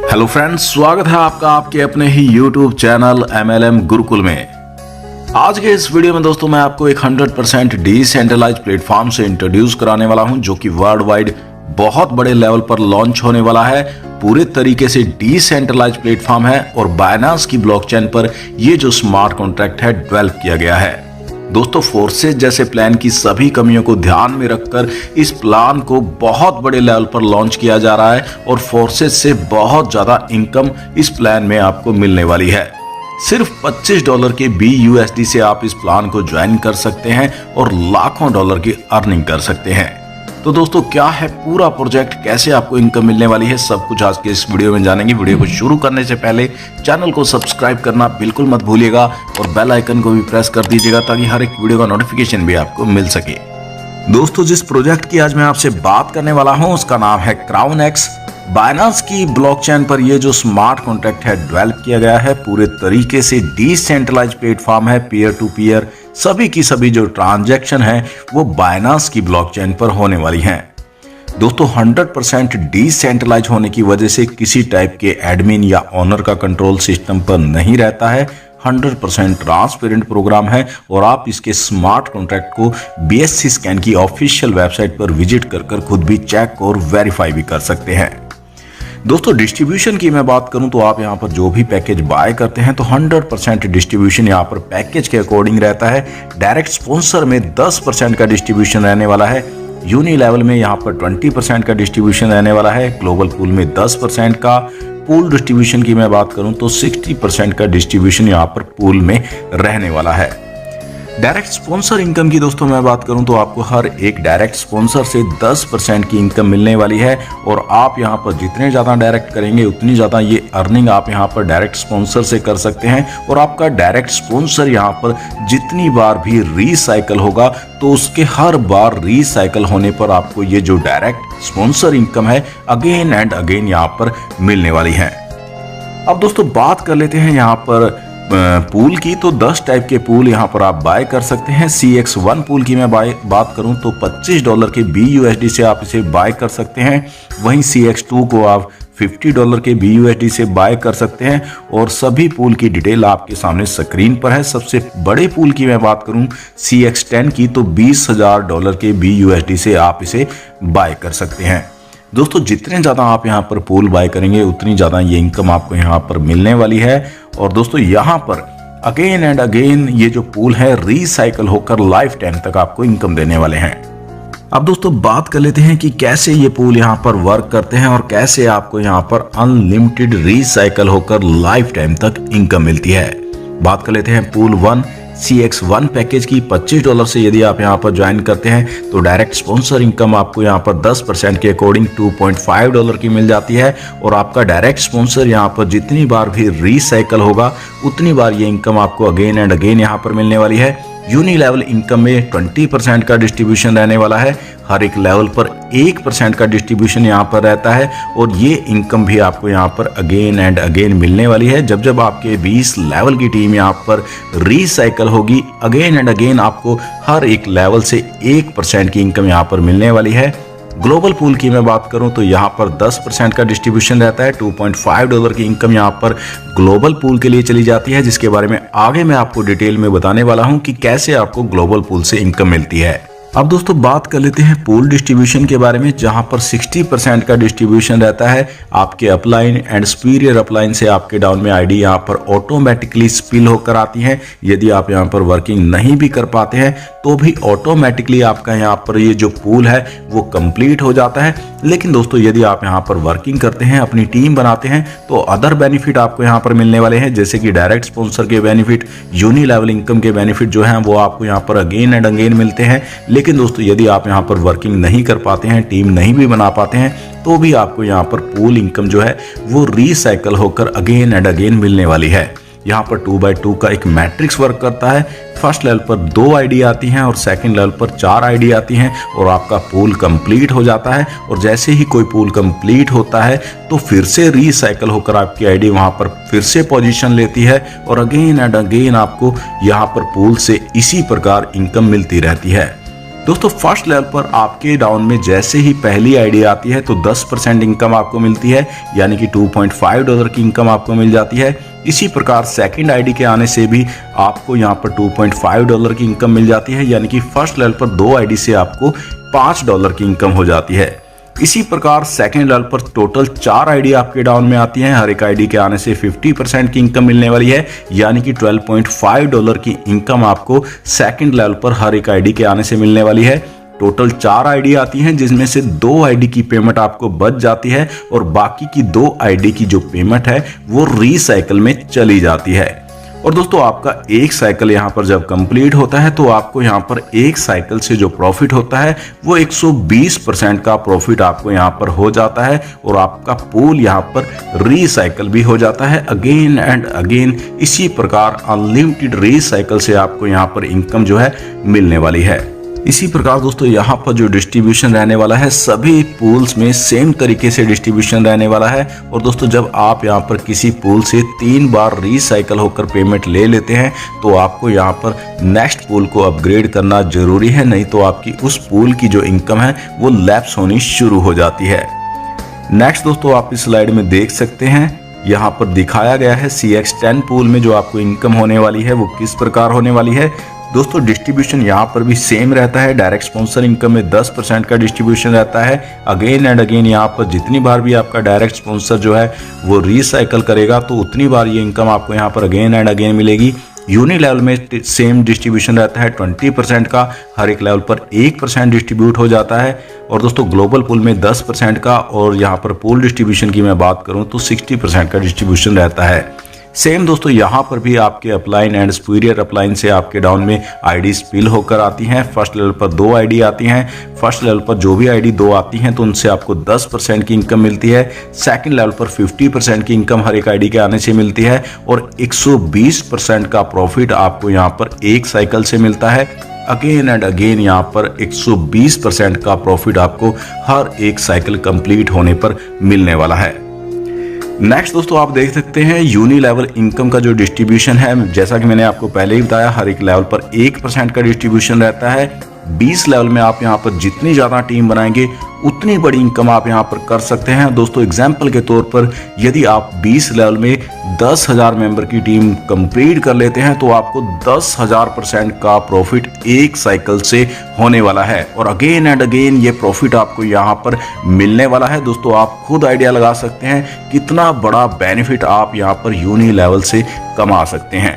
Hello friends, स्वागत है आपका आपके अपने ही यूट्यूब चैनल MLM गुरुकुल में। आज के इस वीडियो में दोस्तों मैं आपको एक 100% डिसेंट्रलाइज्ड प्लेटफॉर्म से इंट्रोड्यूस कराने वाला हूं, जो कि वर्ल्ड वाइड बहुत बड़े लेवल पर लॉन्च होने वाला है। पूरे तरीके से डिसेंट्रलाइज्ड प्लेटफॉर्म है और बाइनेंस की ब्लॉकचेन पर ये जो स्मार्ट कॉन्ट्रैक्ट है डेवलप किया गया है। दोस्तों, फोर्सेस जैसे प्लान की सभी कमियों को ध्यान में रखकर इस प्लान को बहुत बड़े लेवल पर लॉन्च किया जा रहा है और फोर्सेस से बहुत ज्यादा इनकम इस प्लान में आपको मिलने वाली है। सिर्फ $25 के BUSD से आप इस प्लान को ज्वाइन कर सकते हैं और लाखों डॉलर की अर्निंग कर सकते हैं। तो दोस्तों, क्या है पूरा प्रोजेक्ट, कैसे आपको इनकम मिलने वाली है, सब कुछ आज के इस वीडियो में जानेंगे। वीडियो को शुरू करने से पहले चैनल को सब्सक्राइब करना बिल्कुल मत भूलिएगा और बेल आइकन को भी प्रेस कर दीजिएगा ताकि हर एक वीडियो का नोटिफिकेशन भी आपको मिल सके। दोस्तों, जिस प्रोजेक्ट की आज मैं आपसे बात करने वाला हूं उसका नाम है CrownX। बाइनेंस की ब्लॉकचेन पर ये जो स्मार्ट कॉन्ट्रैक्ट है डेवलप किया गया है, पूरे तरीके से डिसेंट्रलाइज्ड प्लेटफॉर्म है। पीयर टू पीयर सभी की सभी जो ट्रांजैक्शन है वो बाइनेंस की ब्लॉकचेन पर होने वाली हैं। दोस्तों, 100% डिसेंट्रलाइज होने की वजह से किसी टाइप के एडमिन या ऑनर का कंट्रोल सिस्टम पर नहीं रहता है। 100% ट्रांसपेरेंट प्रोग्राम है और आप इसके स्मार्ट कॉन्ट्रैक्ट को BSC स्कैन की ऑफिशियल वेबसाइट पर विजिट कर खुद भी चेक और वेरीफाई भी कर सकते हैं। दोस्तों, डिस्ट्रीब्यूशन की मैं बात करूं तो आप यहां पर जो भी पैकेज बाय करते हैं तो 100% डिस्ट्रीब्यूशन यहां पर पैकेज के अकॉर्डिंग रहता है। डायरेक्ट स्पॉन्सर में 10% का डिस्ट्रीब्यूशन रहने वाला है। यूनी लेवल में यहां पर 20% का डिस्ट्रीब्यूशन रहने वाला है। ग्लोबल पूल में 10% का। पूल डिस्ट्रीब्यूशन की मैं बात करूं तो 60% का डिस्ट्रीब्यूशन यहां पर पूल में रहने वाला है। डायरेक्ट स्पॉन्सर इनकम की दोस्तों मैं बात करूं तो आपको हर एक डायरेक्ट स्पॉन्सर से 10% की इनकम मिलने वाली है और आप यहां पर जितने ज़्यादा डायरेक्ट करेंगे उतनी ज़्यादा ये अर्निंग आप यहां पर डायरेक्ट स्पॉन्सर से कर सकते हैं। और आपका डायरेक्ट स्पॉन्सर यहां पर जितनी बार भी रीसाइकल होगा तो उसके हर बार रीसाइकल होने पर आपको ये जो डायरेक्ट स्पॉन्सर इनकम है अगेन एंड अगेन यहाँ पर मिलने वाली है। अब दोस्तों बात कर लेते हैं यहाँ पर पूल की। तो 10 टाइप के पूल यहाँ पर आप बाय कर सकते हैं। CX1 पूल की मैं बात करूं तो $25 के BUSD से आप इसे बाय कर सकते हैं। वहीं CX2 को आप $50 के BUSD से बाय कर सकते हैं और सभी पूल की डिटेल आपके सामने स्क्रीन पर है। सबसे बड़े पूल की मैं बात करूं CX10 की तो $20,000 के BUSD से आप इसे बाय कर सकते हैं। दोस्तों, जितने ज़्यादा आप यहाँ पर पूल बाय करेंगे उतनी ज़्यादा ये इनकम आपको यहाँ पर मिलने वाली है। और दोस्तों, यहाँ पर अगेन एंड अगेन ये जो पूल है रीसाइकल होकर लाइफ टाइम तक आपको इनकम देने वाले हैं। अब दोस्तों बात कर लेते हैं कि कैसे ये पूल यहाँ पर वर्क करते हैं और कैसे आपको यहाँ पर अनलिमिटेड रीसाइकल होकर लाइफ टाइम तक इनकम मिलती है। बात कर लेते हैं पूल 1 CX1 पैकेज की। $25 से यदि आप यहाँ पर ज्वाइन करते हैं तो डायरेक्ट स्पॉन्सर इनकम आपको यहाँ पर 10% के अकॉर्डिंग $2.5 की मिल जाती है और आपका डायरेक्ट स्पॉन्सर यहाँ पर जितनी बार भी रीसाइकल होगा उतनी बार ये इनकम आपको अगेन एंड अगेन यहाँ पर मिलने वाली है। यूनी लेवल इनकम में 20% का डिस्ट्रीब्यूशन रहने वाला है। हर एक लेवल पर 1% का डिस्ट्रीब्यूशन यहाँ पर रहता है और ये इनकम भी आपको यहाँ पर अगेन एंड अगेन मिलने वाली है। जब आपके 20 लेवल की टीम यहाँ पर रीसाइकल होगी अगेन एंड अगेन आपको हर एक लेवल से 1% की इनकम यहाँ पर मिलने वाली है। ग्लोबल पूल की मैं बात करूं तो यहाँ पर 10% का डिस्ट्रीब्यूशन रहता है। $2.5 की इनकम यहाँ पर ग्लोबल पूल के लिए चली जाती है, जिसके बारे में आगे मैं आपको डिटेल में बताने वाला हूं कि कैसे आपको ग्लोबल पूल से इनकम मिलती है। अब दोस्तों बात कर लेते हैं पूल डिस्ट्रीब्यूशन के बारे में, जहां पर 60% का डिस्ट्रीब्यूशन रहता है। आपके अपलाइन एंड सुपीरियर अपलाइन से आपके डाउन में आईडी यहां पर ऑटोमेटिकली स्पिल होकर आती है। यदि आप यहां पर वर्किंग नहीं भी कर पाते हैं तो भी ऑटोमेटिकली आपका यहां पर ये जो पूल है वो कंप्लीट हो जाता है। लेकिन दोस्तों, यदि आप यहां पर वर्किंग करते हैं, अपनी टीम बनाते हैं तो अदर बेनिफिट आपको यहां पर मिलने वाले हैं, जैसे कि डायरेक्ट स्पॉन्सर के बेनिफिट, यूनी लेवल इनकम के बेनिफिट जो हैं वो आपको यहां पर अगेन एंड अगेन मिलते हैं। लेकिन दोस्तों, यदि आप यहां पर वर्किंग नहीं कर पाते हैं, टीम नहीं भी बना पाते हैं, तो भी आपको यहां पर पूल इनकम जो है वो रीसाइकल होकर अगेन एंड अगेन मिलने वाली है। यहाँ पर 2x2 का एक मैट्रिक्स वर्क करता है। फर्स्ट लेवल पर 2 आईडी आती हैं और सेकंड लेवल पर 4 आईडी आती हैं और आपका पूल कंप्लीट हो जाता है। और जैसे ही कोई पूल कंप्लीट होता है तो फिर से रीसाइकल होकर आपकी आईडी वहां पर फिर से पोजीशन लेती है और अगेन एंड अगेन आपको यहाँ पर पूल से इसी प्रकार इनकम मिलती रहती है। दोस्तों फर्स्ट लेवल पर आपके डाउन में जैसे ही पहली आईडी आती है तो 10% इनकम आपको मिलती है, यानी कि $2.5 की इनकम आपको मिल जाती है। इसी प्रकार सेकंड आईडी के आने से भी आपको यहाँ पर $2.5 की इनकम मिल जाती है, यानी कि फर्स्ट लेवल पर 2 आईडी से आपको $5 की इनकम हो जाती है। इसी प्रकार सेकंड लेवल पर टोटल 4 आईडी आपके डाउन में आती हैं। हर एक आईडी के आने से 50% की इनकम मिलने वाली है, यानी कि $12.5 की इनकम आपको सेकंड लेवल पर हर एक आईडी के आने से मिलने वाली है। टोटल 4 आईडी आती हैं, जिसमें से 2 आईडी की पेमेंट आपको बच जाती है और बाकी की 2 आईडी की जो पेमेंट है वो रीसाइकल में चली जाती है। और दोस्तों आपका एक साइकिल यहाँ पर जब कंप्लीट होता है तो आपको यहाँ पर एक साइकिल से जो प्रॉफिट होता है वो 120% का प्रॉफिट आपको यहाँ पर हो जाता है और आपका पूल यहाँ पर रीसाइकिल भी हो जाता है अगेन एंड अगेन। इसी प्रकार अनलिमिटेड रीसाइकिल से आपको यहाँ पर इनकम जो है मिलने वाली है। इसी प्रकार दोस्तों यहाँ पर जो डिस्ट्रीब्यूशन रहने वाला है सभी पूल्स में सेम तरीके से डिस्ट्रीब्यूशन रहने वाला है। और दोस्तों जब आप यहाँ पर किसी पूल से 3 बार रीसाइकल होकर पेमेंट ले लेते हैं तो आपको यहाँ पर नेक्स्ट पूल को अपग्रेड करना जरूरी है, नहीं तो आपकी उस पूल की जो इनकम है वो लैप्स होनी शुरू हो जाती है। नेक्स्ट दोस्तों आप इस स्लाइड में देख सकते हैं, यहाँ पर दिखाया गया है CX10 पूल में जो आपको इनकम होने वाली है वो किस प्रकार होने वाली है। दोस्तों डिस्ट्रीब्यूशन यहाँ पर भी सेम रहता है। डायरेक्ट स्पॉन्सर इनकम में 10% का डिस्ट्रीब्यूशन रहता है। अगेन एंड अगेन यहाँ पर जितनी बार भी आपका डायरेक्ट स्पॉन्सर जो है वो रीसाइकल करेगा तो उतनी बार ये इनकम आपको यहाँ पर अगेन एंड अगेन मिलेगी। यूनि लेवल में सेम डिस्ट्रीब्यूशन रहता है 20% का, हर एक लेवल पर 1% डिस्ट्रीब्यूट हो जाता है। और दोस्तों ग्लोबल पूल में 10% का, और यहाँ पर पूल डिस्ट्रीब्यूशन की मैं बात करूँ तो 60% का डिस्ट्रीब्यूशन रहता है। सेम दोस्तों यहाँ पर भी आपके अपलाइन एंड सुपीरियर अपलाइन से आपके डाउन में आईडी स्पिल होकर आती हैं। फर्स्ट लेवल पर 2 आईडी आती हैं। फर्स्ट लेवल पर जो भी आईडी 2 आती हैं तो उनसे आपको 10% की इनकम मिलती है। सेकंड लेवल पर 50% की इनकम हर एक आईडी के आने से मिलती है और 120% का प्रॉफिट आपको यहाँ पर एक साइकिल से मिलता है। अगेन एंड अगेन यहाँ पर 120% का प्रॉफिट आपको हर एक साइकिल कंप्लीट होने पर मिलने वाला है। नेक्स्ट दोस्तों आप देख सकते हैं यूनि लेवल इनकम का जो डिस्ट्रीब्यूशन है, जैसा कि मैंने आपको पहले ही बताया हर एक लेवल पर 1% का डिस्ट्रीब्यूशन रहता है। 20 लेवल में आप यहाँ पर जितनी ज़्यादा टीम बनाएंगे उतनी बड़ी इनकम आप यहाँ पर कर सकते हैं। दोस्तों एग्जाम्पल के तौर पर यदि आप 20 लेवल में 10,000 मेंबर की टीम कंप्लीट कर लेते हैं तो आपको 10,000% का प्रॉफिट एक साइकिल से होने वाला है और अगेन एंड अगेन ये प्रॉफिट आपको यहाँ पर मिलने वाला है। दोस्तों आप खुद आइडिया लगा सकते हैं कितना बड़ा बेनिफिट आप यहाँ पर यूनि लेवल से कमा सकते हैं।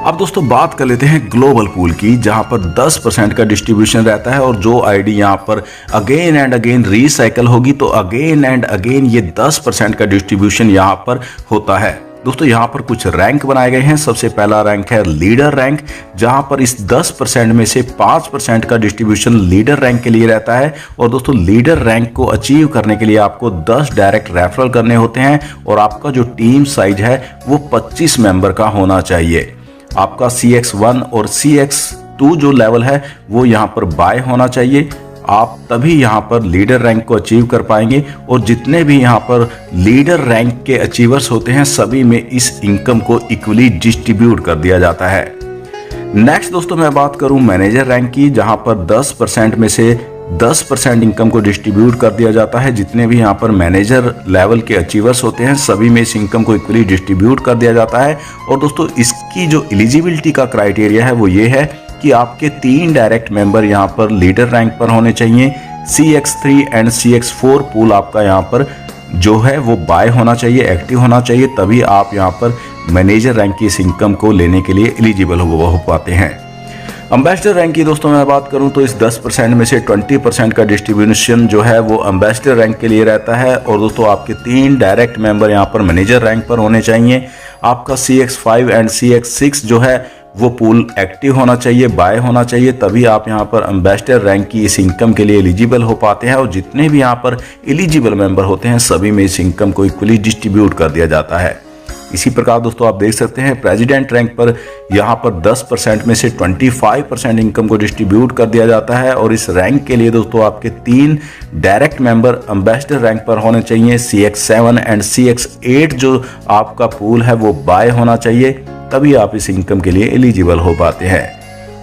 अब दोस्तों बात कर लेते हैं ग्लोबल पूल की, जहां पर 10% का डिस्ट्रीब्यूशन रहता है और जो आईडी यहां पर अगेन एंड अगेन रीसाइकल होगी तो अगेन एंड अगेन ये 10% का डिस्ट्रीब्यूशन यहां पर होता है। दोस्तों यहाँ पर कुछ रैंक बनाए गए हैं। सबसे पहला रैंक है लीडर रैंक, जहां पर इस 10% में से 5% का डिस्ट्रीब्यूशन लीडर रैंक के लिए रहता है। और दोस्तों लीडर रैंक को अचीव करने के लिए आपको 10 डायरेक्ट रेफरल करने होते हैं और आपका जो टीम साइज है वो 25 मेंबर का होना चाहिए। आपका CX1 और CX2 जो लेवल है वो यहाँ पर बाय होना चाहिए। आप तभी यहाँ पर लीडर रैंक को अचीव कर पाएंगे और जितने भी यहाँ पर लीडर रैंक के अचीवर्स होते हैं सभी में इस इनकम को इक्वली डिस्ट्रीब्यूट कर दिया जाता है। नेक्स्ट दोस्तों मैं बात करूं मैनेजर रैंक की, जहां पर 10% में से 10% इनकम को डिस्ट्रीब्यूट कर दिया जाता है। जितने भी यहाँ पर मैनेजर लेवल के अचीवर्स होते हैं सभी में इस इनकम को इक्वली डिस्ट्रीब्यूट कर दिया जाता है। और दोस्तों इसकी जो एलिजिबिलिटी का क्राइटेरिया है वो ये है कि आपके 3 डायरेक्ट मेंबर यहाँ पर लीडर रैंक पर होने चाहिए। CX3 एंड CX4 पूल आपका यहाँ पर जो है वो बाय होना चाहिए, एक्टिव होना चाहिए, तभी आप यहाँ पर मैनेजर रैंक की इस इनकम को लेने के लिए एलिजिबल हो पाते हैं। एम्बेसडर रैंक की दोस्तों मैं बात करूं तो इस 10% में से 20% का डिस्ट्रीब्यूशन जो है वो एम्बेसडर रैंक के लिए रहता है। और दोस्तों आपके 3 डायरेक्ट मेंबर यहाँ पर मैनेजर रैंक पर होने चाहिए। आपका CX5 एंड CX6 जो है वो पूल एक्टिव होना चाहिए, बाय होना चाहिए, तभी आप यहाँ पर एम्बेसडर रैंक की इस इनकम के लिए एलिजिबल हो पाते हैं। और जितने भी यहाँ पर एलिजिबल मेंबर होते हैं सभी में इस इनकम को इक्वली डिस्ट्रीब्यूट कर दिया जाता है। इसी प्रकार दोस्तों आप देख सकते हैं प्रेसिडेंट रैंक पर यहाँ पर 10% में से 25% इनकम को डिस्ट्रीब्यूट कर दिया जाता है। और इस रैंक के लिए दोस्तों आपके 3 डायरेक्ट मेंबर एम्बेसडर रैंक पर होने चाहिए। CX7 एंड CX8 जो आपका पूल है वो बाय होना चाहिए, तभी आप इस इनकम के लिए एलिजिबल हो पाते हैं।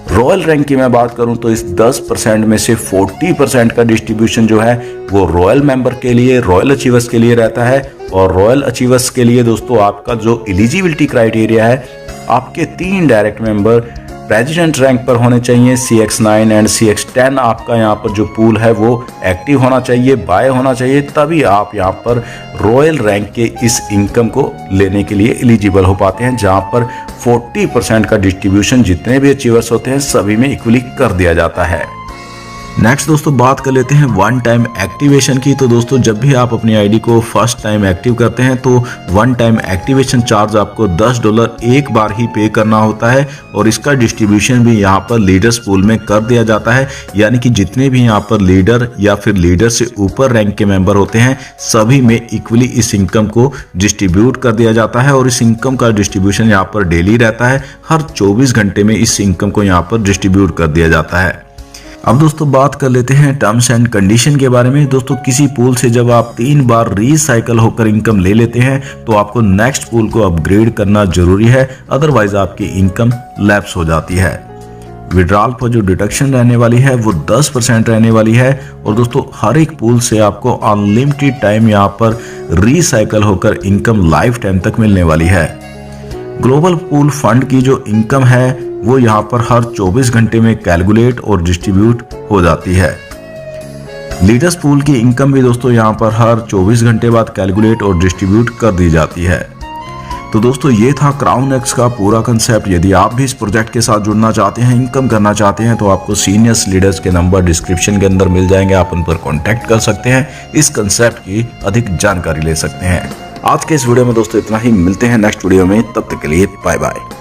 रॉयल रैंक की मैं बात करूं तो इस 10% में से 40% का डिस्ट्रीब्यूशन जो है वो रॉयल मेंबर के लिए, रॉयल अचीवर्स के लिए रहता है। और रॉयल अचीवर्स के लिए दोस्तों आपका जो एलिजिबिलिटी क्राइटेरिया है, आपके 3 डायरेक्ट मेंबर प्रेसिडेंट रैंक पर होने चाहिए। CX9 एंड CX10 आपका यहाँ पर जो पूल है वो एक्टिव होना चाहिए, बाय होना चाहिए, तभी आप यहाँ पर रॉयल रैंक के इस इनकम को लेने के लिए एलिजिबल हो पाते हैं, जहाँ पर 40% का डिस्ट्रीब्यूशन जितने भी अचीवर्स होते हैं सभी में इक्वली कर दिया जाता है। नेक्स्ट दोस्तों बात कर लेते हैं वन टाइम एक्टिवेशन की। तो दोस्तों जब भी आप अपनी आईडी को फर्स्ट टाइम एक्टिव करते हैं तो वन टाइम एक्टिवेशन चार्ज आपको $10 एक बार ही पे करना होता है और इसका डिस्ट्रीब्यूशन भी यहाँ पर लीडर्स पूल में कर दिया जाता है। यानी कि जितने भी यहाँ पर लीडर या फिर लीडर से ऊपर रैंक के मेंबर होते हैं सभी में इक्वली इस इनकम को डिस्ट्रीब्यूट कर दिया जाता है और इस इनकम का डिस्ट्रीब्यूशन यहाँ पर डेली रहता है। हर 24 घंटे में इस इनकम को यहाँ पर डिस्ट्रीब्यूट कर दिया जाता है। अब दोस्तों बात कर लेते हैं टर्म्स एंड कंडीशन के बारे में। दोस्तों किसी पूल से जब आप 3 बार रीसाइकल होकर इनकम ले लेते हैं तो आपको नेक्स्ट पूल को अपग्रेड करना जरूरी है, अदरवाइज आपकी इनकम लैप्स हो जाती है। विड्रॉल पर जो डिडक्शन रहने वाली है वो 10% रहने वाली है और दोस्तों हर एक पूल से आपको अनलिमिटेड टाइम यहाँ पर रीसाइकल होकर इनकम लाइफ टाइम तक मिलने वाली है। ग्लोबल पूल फंड की जो इनकम है वो यहाँ पर हर 24 घंटे में कैलकुलेट और डिस्ट्रीब्यूट हो जाती है। लीडर्स पूल की इनकम भी दोस्तों यहाँ पर हर 24 घंटे बाद कैलकुलेट और डिस्ट्रीब्यूट कर दी जाती है। तो दोस्तों ये था क्राउन एक्स का पूरा कंसेप्ट। यदि आप भी इस प्रोजेक्ट के साथ जुड़ना चाहते हैं, इनकम करना चाहते हैं, तो आपको सीनियर्स लीडर्स के नंबर डिस्क्रिप्शन के अंदर मिल जाएंगे, आप उन पर कॉन्टैक्ट कर सकते हैं, इस कंसेप्ट की अधिक जानकारी ले सकते हैं। आज के इस वीडियो में दोस्तों इतना ही, मिलते हैं नेक्स्ट वीडियो में, तब तक के लिए बाय बाय।